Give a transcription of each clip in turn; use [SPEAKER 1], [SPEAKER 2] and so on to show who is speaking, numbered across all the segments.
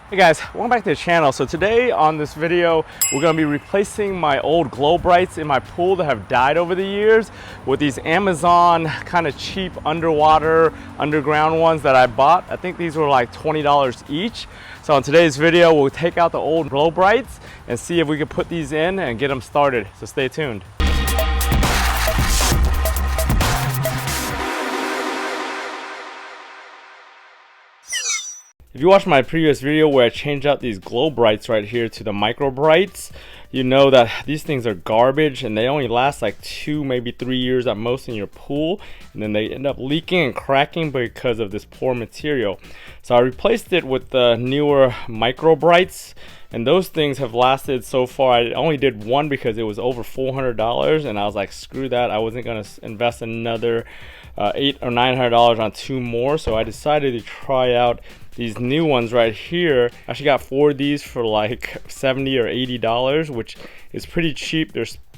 [SPEAKER 1] Hey guys, welcome back to the channel. So today on this video, we're going to be replacing my old Globrites in my pool that have died over the years with these Amazon kind of cheap underground ones that I bought. I think these were like $20 each. So in today's video, we'll take out the old Globrites and see if we can put these in and get them started. So stay tuned. If you watched my previous video where I changed out these Globrites right here to the Microbrites, you know that these things are garbage and they only last like 2, maybe 3 years at most in your pool, and then they end up leaking and cracking because of this poor material. So I replaced it with the newer Microbrites, and those things have lasted so far. I only did one because it was over $400, and I was like, screw that, I wasn't going to invest another $800 or $900 on 2 more. So I decided to try out these new ones right here. I actually got 4 of these for like $70 or $80, which is pretty cheap.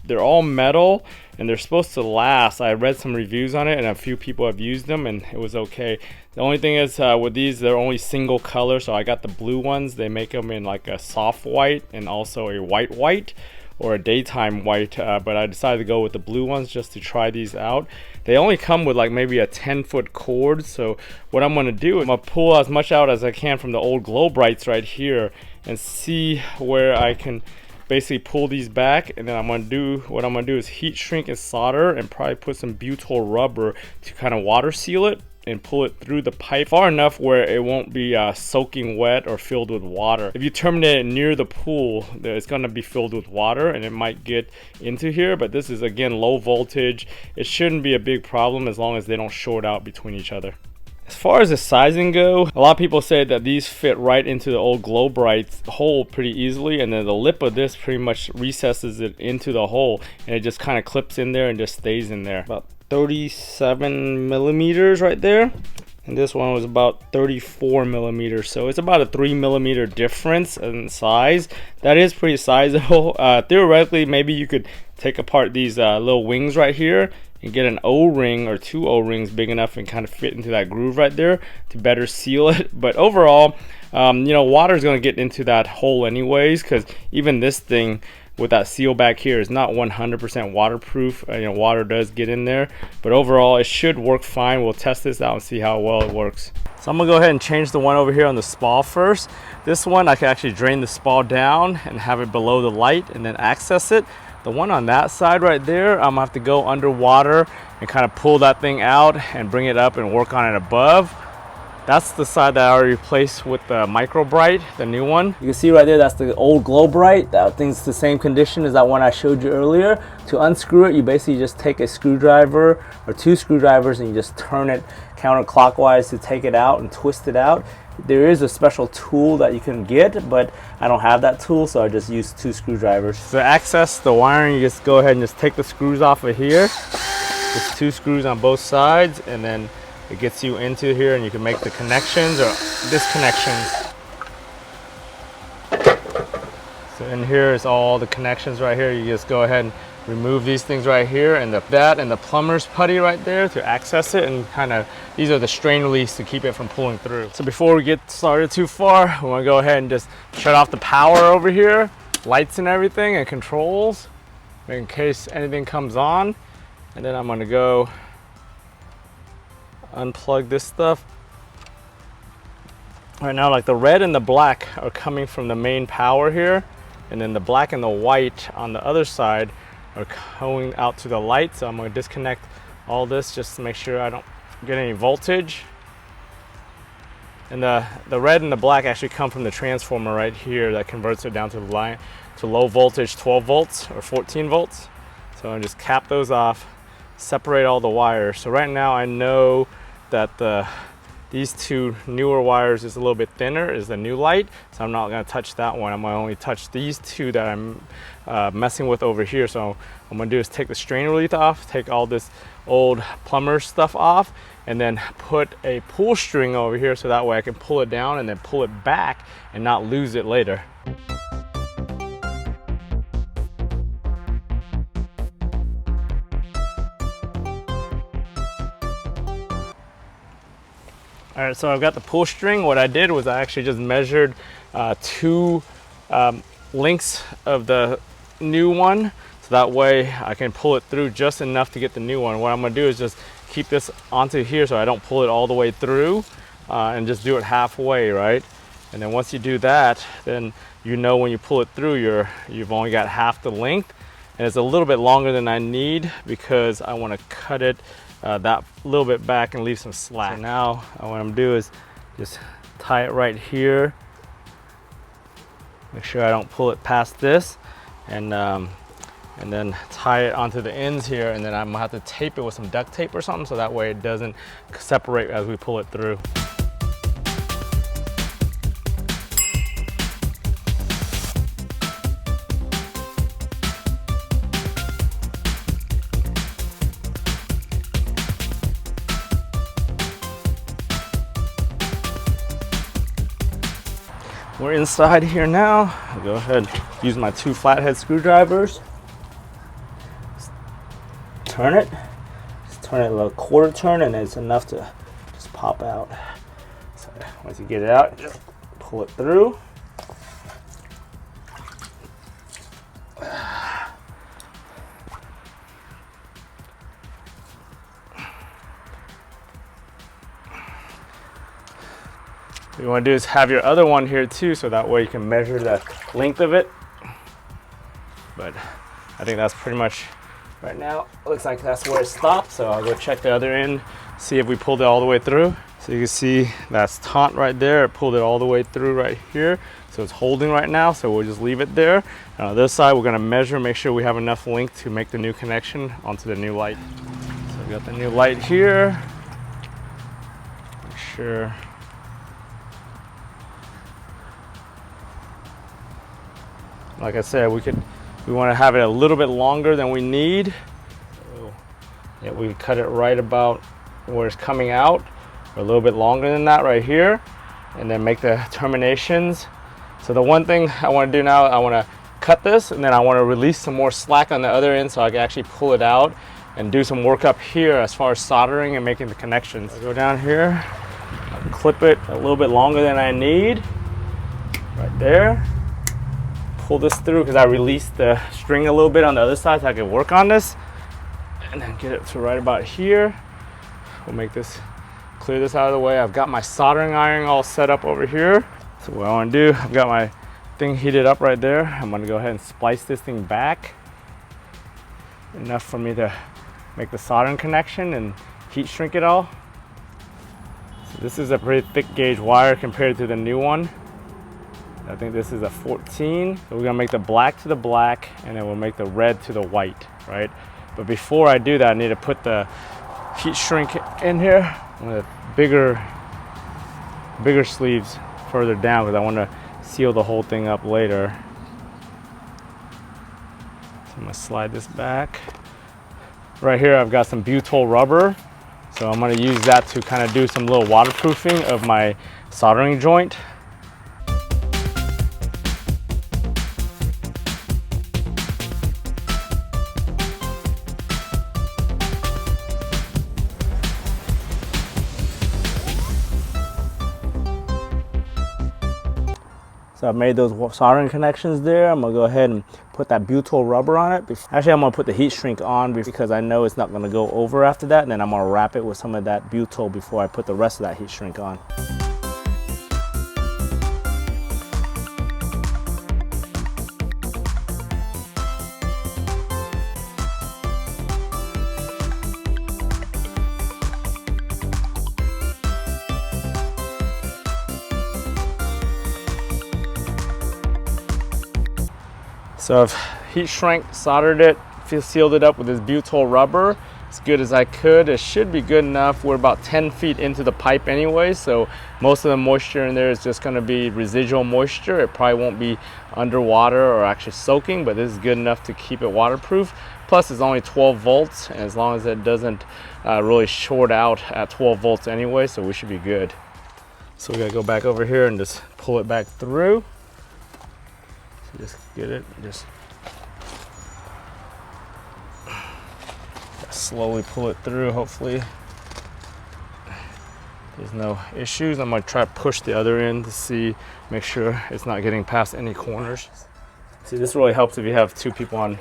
[SPEAKER 1] They're all metal and they're supposed to last. I read some reviews on it and a few people have used them and it was okay. The only thing is with these, they're only single color. So I got the blue ones. They make them in like a soft white and also a white or a daytime white, but I decided to go with the blue ones just to try these out. They only come with like maybe a 10-foot cord, so what I'm gonna do is I'm gonna pull as much out as I can from the old Globrites right here and see where I can basically pull these back, and then what I'm gonna do is heat shrink and solder and probably put some butyl rubber to kind of water seal it and pull it through the pipe far enough where it won't be soaking wet or filled with water. If you terminate it near the pool, it's going to be filled with water and it might get into here, but this is again low voltage. It shouldn't be a big problem as long as they don't short out between each other. As far as the sizing go, a lot of people say that these fit right into the old Globrite hole pretty easily, and then the lip of this pretty much recesses it into the hole and it just kind of clips in there and just stays in there. About 37 millimeters right there, and this one was about 34 millimeters, so it's about a 3 millimeter difference in size. That is pretty sizable. Theoretically, maybe you could take apart these little wings right here and get an O-ring or 2 O-rings big enough and kind of fit into that groove right there to better seal it. But overall, you know, water is going to get into that hole anyways, because even this thing with that seal back here is not 100% waterproof. You know, water does get in there, but overall it should work fine. We'll test this out and see how well it works. So I'm gonna go ahead and change the one over here on the spa first. This one I can actually drain the spa down and have it below the light and then access it. The one on that side right there, I'm gonna have to go underwater and kind of pull that thing out and bring it up and work on it above. That's the side that I already replaced with the Microbrite, the new one. You can see right there, that's the old Globrite. That thing's the same condition as that one I showed you earlier. To unscrew it, you basically just take a screwdriver or 2 screwdrivers and you just turn it counterclockwise to take it out and twist it out. There is a special tool that you can get, but I don't have that tool, so I just use 2 screwdrivers. To access the wiring, you just go ahead and just take the screws off of here. Just 2 screws on both sides, and then it gets you into here and you can make the connections or disconnections. So in here is all the connections right here. You just go ahead and remove these things right here, and that and the plumber's putty right there to access it, and kind of these are the strain release to keep it from pulling through. So before we get started too far, we want to go ahead and just shut off the power over here, lights and everything and controls in case anything comes on, and then I'm going to go unplug this stuff. Right now, like the red and the black are coming from the main power here, and then the black and the white on the other side are going out to the light. So I'm going to disconnect all this just to make sure I don't get any voltage. And the red and the black actually come from the transformer right here that converts it down to the line to low voltage 12 volts or 14 volts. So I just cap those off, separate all the wires. So right now I know that these 2 newer wires is a little bit thinner, is the new light, so I'm not going to touch that one. I'm going to only touch these 2 that I'm messing with over here. So what I'm going to do is take the strain release off, take all this old plumber stuff off, and then put a pull string over here so that way I can pull it down and then pull it back and not lose it later. All Alright, so I've got the pull string. What I did was I actually just measured 2 lengths of the new one, so that way I can pull it through just enough to get the new one. What I'm going to do is just keep this onto here so I don't pull it all the way through, and just do it halfway, right? And then once you do that, then you know when you pull it through, you've only got half the length, and it's a little bit longer than I need because I want to cut it that little bit back and leave some slack. So now what I'm gonna do is just tie it right here. Make sure I don't pull it past this, and then tie it onto the ends here, and then I'm gonna have to tape it with some duct tape or something so that way it doesn't separate as we pull it through. We're inside here now. I'll go ahead and use my 2 flathead screwdrivers. Just turn it. Just turn it a little quarter turn, and it's enough to just pop out. So once you get it out, just pull it through. What you want to do is have your other one here too, so that way you can measure the length of it. But I think that's pretty much, right now, looks like that's where it stopped. So I'll go check the other end, see if we pulled it all the way through. So you can see that's taut right there. It pulled it all the way through right here. So it's holding right now, so we'll just leave it there. On this side, we're gonna measure, make sure we have enough length to make the new connection onto the new light. So we got the new light here. Make sure. Like I said, we want to have it a little bit longer than we need. So, yeah, we cut it right about where it's coming out, or a little bit longer than that right here, and then make the terminations. So the one thing I want to do now, I want to cut this, and then I want to release some more slack on the other end so I can actually pull it out and do some work up here as far as soldering and making the connections. I'll go down here, I'll clip it a little bit longer than I need, right there. Pull this through because I released the string a little bit on the other side so I can work on this, and then get it to right about here. We'll make this, clear this out of the way. I've got my soldering iron all set up over here. So what I want to do, I've got my thing heated up right there. I'm going to go ahead and splice this thing back enough for me to make the soldering connection and heat shrink it all. So this is a pretty thick gauge wire compared to the new one. I think this is a 14. So we're gonna make the black to the black, and then we'll make the red to the white, right? But before I do that, I need to put the heat shrink in here with bigger sleeves further down because I want to seal the whole thing up later. So I'm gonna slide this back. Right here, I've got some butyl rubber. So I'm gonna use that to kind of do some little waterproofing of my soldering joint. So I've made those soldering connections there. I'm gonna go ahead and put that butyl rubber on it. Actually, I'm gonna put the heat shrink on because I know it's not gonna go over after that. And then I'm gonna wrap it with some of that butyl before I put the rest of that heat shrink on. So I've heat shrink, soldered it, sealed it up with this butyl rubber as good as I could. It should be good enough. We're about 10 feet into the pipe anyway, so most of the moisture in there is just going to be residual moisture. It probably won't be underwater or actually soaking, but this is good enough to keep it waterproof. Plus it's only 12 volts, and as long as it doesn't really short out at 12 volts anyway, so we should be good. So we gotta go back over here and just pull it back through. Just get it, just slowly pull it through. Hopefully there's no issues. I'm gonna try to push the other end to see, make sure it's not getting past any corners. See, this really helps if you have two people on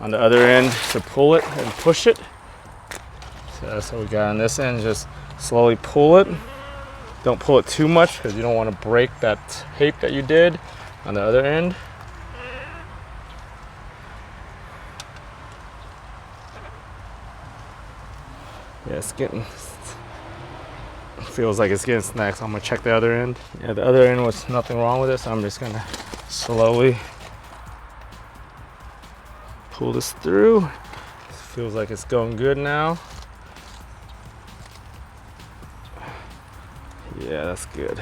[SPEAKER 1] the other end to pull it and push it. So that's what we got on this end. Just slowly pull it. Don't pull it too much because you don't want to break that tape that you did on the other end. Yeah, it's getting, feels like it's getting snagged, so I'm gonna check the other end. Yeah, the other end was nothing wrong with it, so I'm just gonna slowly pull this through. Feels like it's going good now. Yeah, that's good.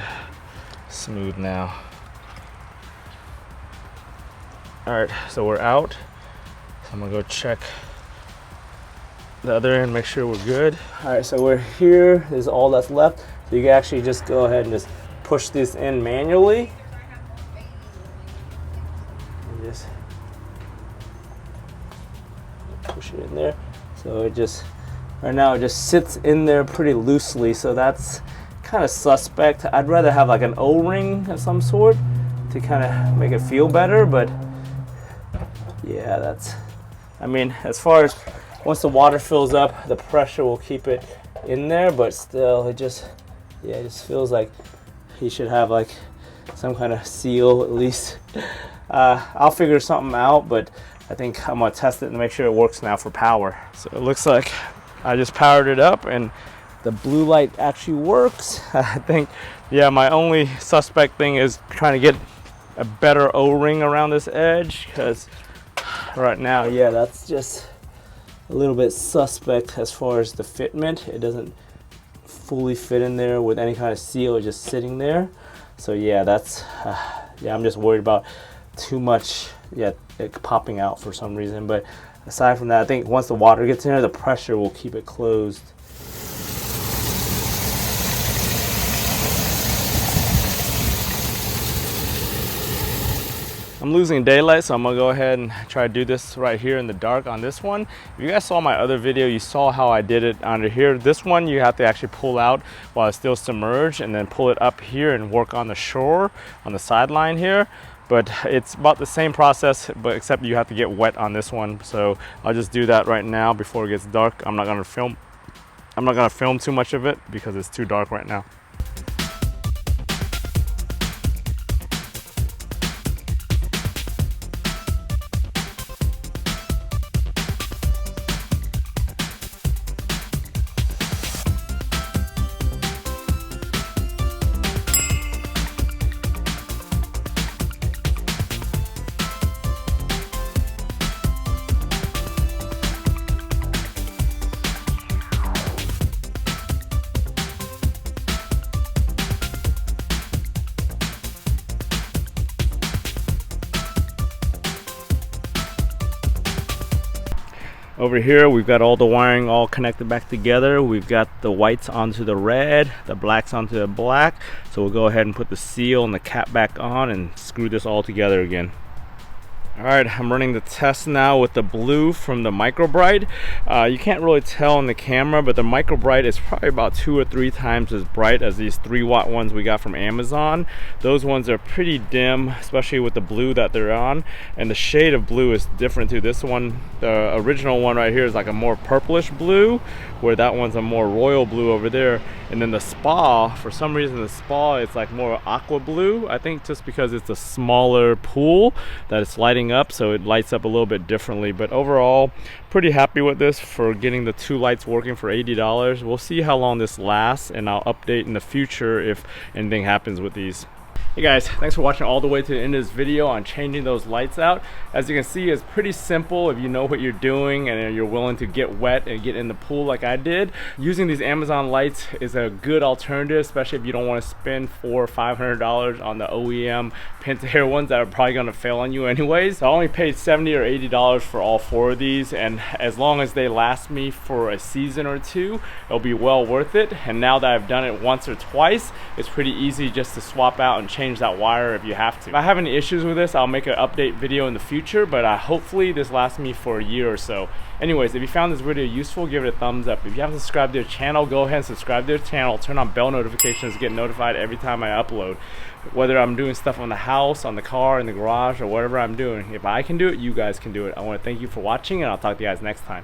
[SPEAKER 1] Smooth now. All right, so we're out. So I'm gonna go check the other end, make sure we're good. All right, so we're here. This is all that's left. So you can actually just go ahead and just push this in manually. And just push it in there. So it just, right now it just sits in there pretty loosely. So that's kind of suspect. I'd rather have like an O-ring of some sort to kind of make it feel better, but yeah, that's, I mean, as far as once the water fills up, the pressure will keep it in there, but still, it just, yeah, it just feels like you should have like some kind of seal at least. I'll figure something out, but I think I'm gonna test it and make sure it works now for power. So it looks like I just powered it up and the blue light actually works. I think, yeah, my only suspect thing is trying to get a better O-ring around this edge, because right now, yeah, that's just a little bit suspect as far as the fitment. It doesn't fully fit in there with any kind of seal, it's just sitting there. So yeah, that's yeah, I'm just worried about too much, yeah, it popping out for some reason. But aside from that, I think once the water gets in there, the pressure will keep it closed. I'm losing daylight, so I'm gonna go ahead and try to do this right here in the dark on this one. If you guys saw my other video, you saw how I did it under here. This one you have to actually pull out while it's still submerged and then pull it up here and work on the shore, on the sideline here. But it's about the same process, but except you have to get wet on this one. So I'll just do that right now before it gets dark. I'm not gonna film too much of it because it's too dark right now. Over here we've got all the wiring all connected back together. We've got the whites onto the red, the blacks onto the black. So we'll go ahead and put the seal and the cap back on and screw this all together again. All right, I'm running the test now with the blue from the Microbrite. You can't really tell in the camera, but the Microbrite is probably about 2 or 3 times as bright as these 3-watt ones we got from Amazon. Those ones are pretty dim, especially with the blue that they're on. And the shade of blue is different too. This one, the original one right here, is like a more purplish blue, where that one's a more royal blue over there. And then the spa, for some reason the spa is like more aqua blue. I think just because it's a smaller pool that it's lighting up, so it lights up a little bit differently. But overall, pretty happy with this for getting the 2 lights working for $80. We'll see how long this lasts, and I'll update in the future if anything happens with these. Hey guys, thanks for watching all the way to the end of this video on changing those lights out. As you can see, it's pretty simple if you know what you're doing and you're willing to get wet and get in the pool like I did. Using these Amazon lights is a good alternative, especially if you don't want to spend $400 or $500 on the OEM Pentair ones that are probably going to fail on you anyways. I only paid $70 or $80 for all 4 of these, and as long as they last me for a season or 2, it'll be well worth it. And now that I've done it once or twice, it's pretty easy just to swap out and change change that wire if you have to. If I have any issues with this, I'll make an update video in the future, but hopefully this lasts me for a year or so. Anyways, if you found this video useful, give it a thumbs up. If you haven't subscribed to the channel, go ahead and subscribe to the channel. Turn on bell notifications to get notified every time I upload. Whether I'm doing stuff on the house, on the car, in the garage, or whatever I'm doing. If I can do it, you guys can do it. I want to thank you for watching, and I'll talk to you guys next time.